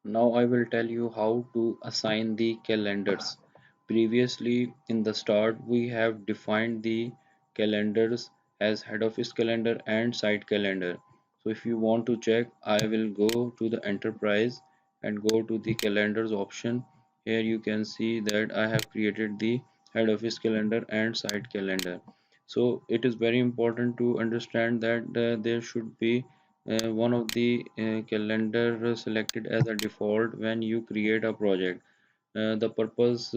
Now I will tell you how to assign the calendars. Previously in the start we have defined the calendars as head office calendar and site calendar. So if you want to check, I will go to the enterprise and go to the calendars option. Here you can see that I have created the head office calendar and site calendar. So it is very important to understand that there should be one of the calendar selected as a default when you create a project. The purpose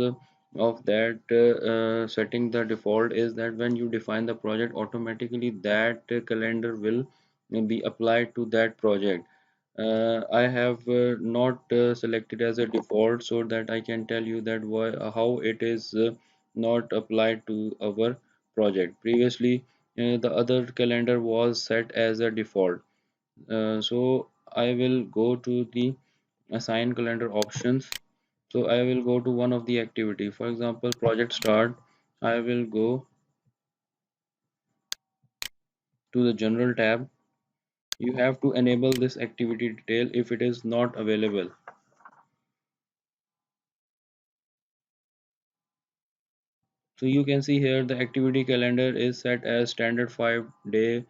of that setting the default is that when you define the project, automatically that calendar will be applied to that project. I have not selected as a default, so that I can tell you that how it is not applied to our project. Previously, the other calendar was set as a default. So I will go to the assign calendar options. So I will go to one of the activity, for example project start. I will go to the general tab. You have to enable this activity detail if it is not available. So you can see here the activity calendar is set as standard 5-day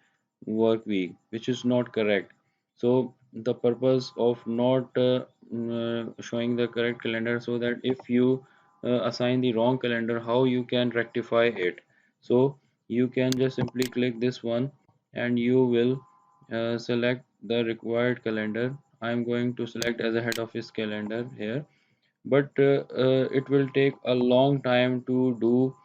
work week, which is not correct. So the purpose of not showing the correct calendar, so that if you assign the wrong calendar, how you can rectify it. So you can just simply click this one and you will select the required calendar. I'm going to select as a head office calendar here, but it will take a long time to do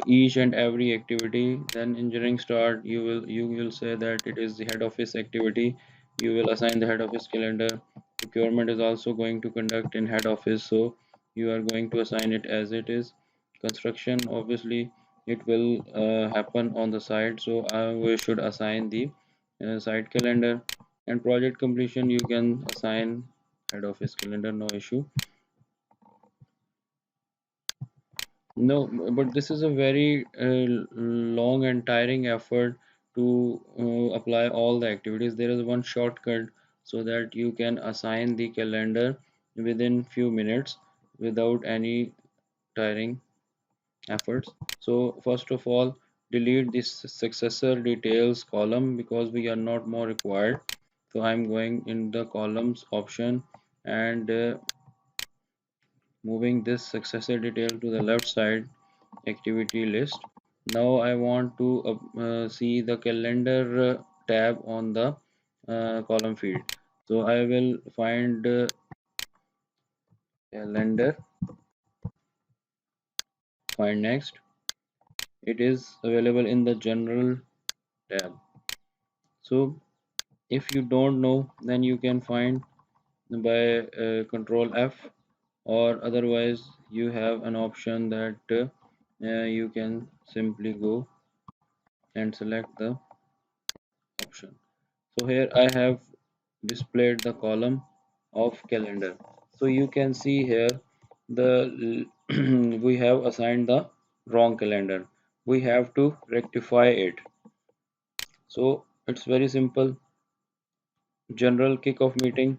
each and every activity. Then engineering start, you will say that it is the head office activity. You will assign the head office calendar. Procurement is also going to conduct in head office, so you are going to assign it as it is. Construction, obviously it will happen on the site, so we should assign the site calendar. And project completion, you can assign head office calendar, no issue. No, but this is a very long and tiring effort to apply all the activities. There is one shortcut so that you can assign the calendar within few minutes without any tiring efforts. So first of all, delete this successor details column because we are not more required. So I'm going in the columns option and moving this successor detail to the left side activity list. Now I want to see the calendar tab on the column field. So I will find calendar, find next. It is available in the general tab. So if you don't know, then you can find by control F, or otherwise you have an option that you can simply go and select the option. So here I have displayed the column of calendar. So you can see here the we have assigned the wrong calendar. We have to rectify it. So it's very simple. General kickoff meeting.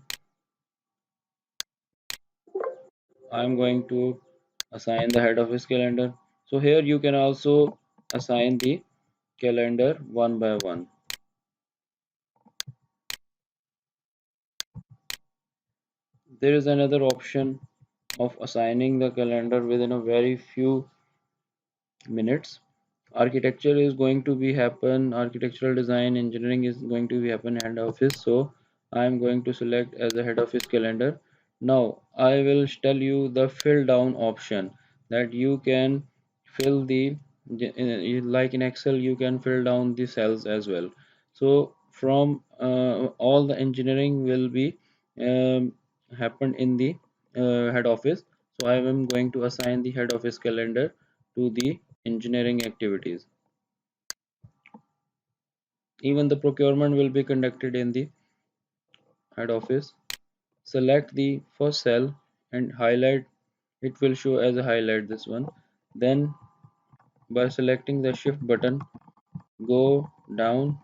I'm going to assign the head office calendar. So here you can also assign the calendar one by one. There is another option of assigning the calendar within a very few minutes. Architecture is going to be happen, architectural design engineering is going to be happen head office. So I am going to select as a head office calendar. Now I will tell you the fill down option, that you can fill the like in Excel you can fill down the cells as well. So from all the engineering will be um, happen in the head office. So I am going to assign the head office calendar to the engineering activities. Even the procurement will be conducted in the head office. Select the first cell and highlight, it will show as a highlight this one. Then by selecting the shift button, go down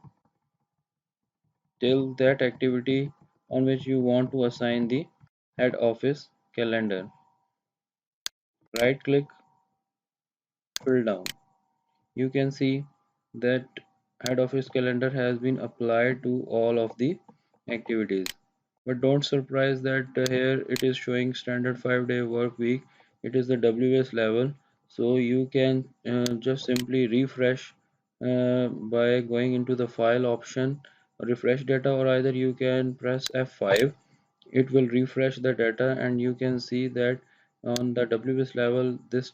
till that activity on which you want to assign the head office calendar. Right click, fill down. You can see that head office calendar has been applied to all of the activities. But don't surprise that here it is showing standard 5-day work week. It is the WS level, so you can just simply refresh by going into the file option, refresh data, or either you can press F5. It will refresh the data and you can see that on the WS level this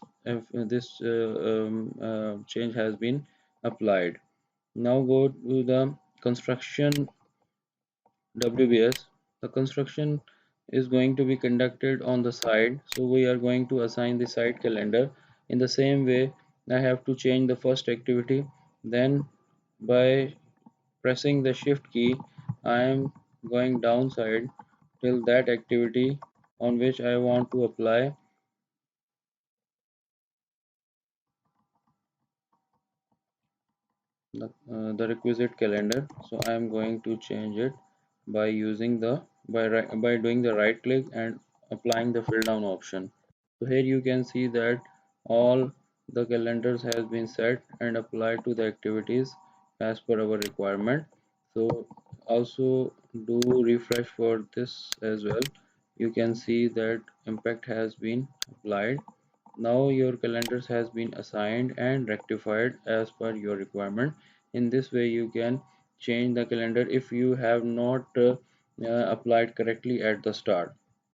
change has been applied. Now go to the construction WBS. The construction is going to be conducted on the side, so we are going to assign the site calendar. In the same way, I have to change the first activity. Then by pressing the shift key, I am going downside till that activity on which I want to apply the requisite calendar. So I am going to change it by using the by doing the right click and applying the fill down option. So here you can see that all the calendars has been set and applied to the activities as per our requirement. So also do refresh for this as well. You can see that impact has been applied. Now your calendars has been assigned and rectified as per your requirement. In this way you can change the calendar if you have not applied correctly at the start.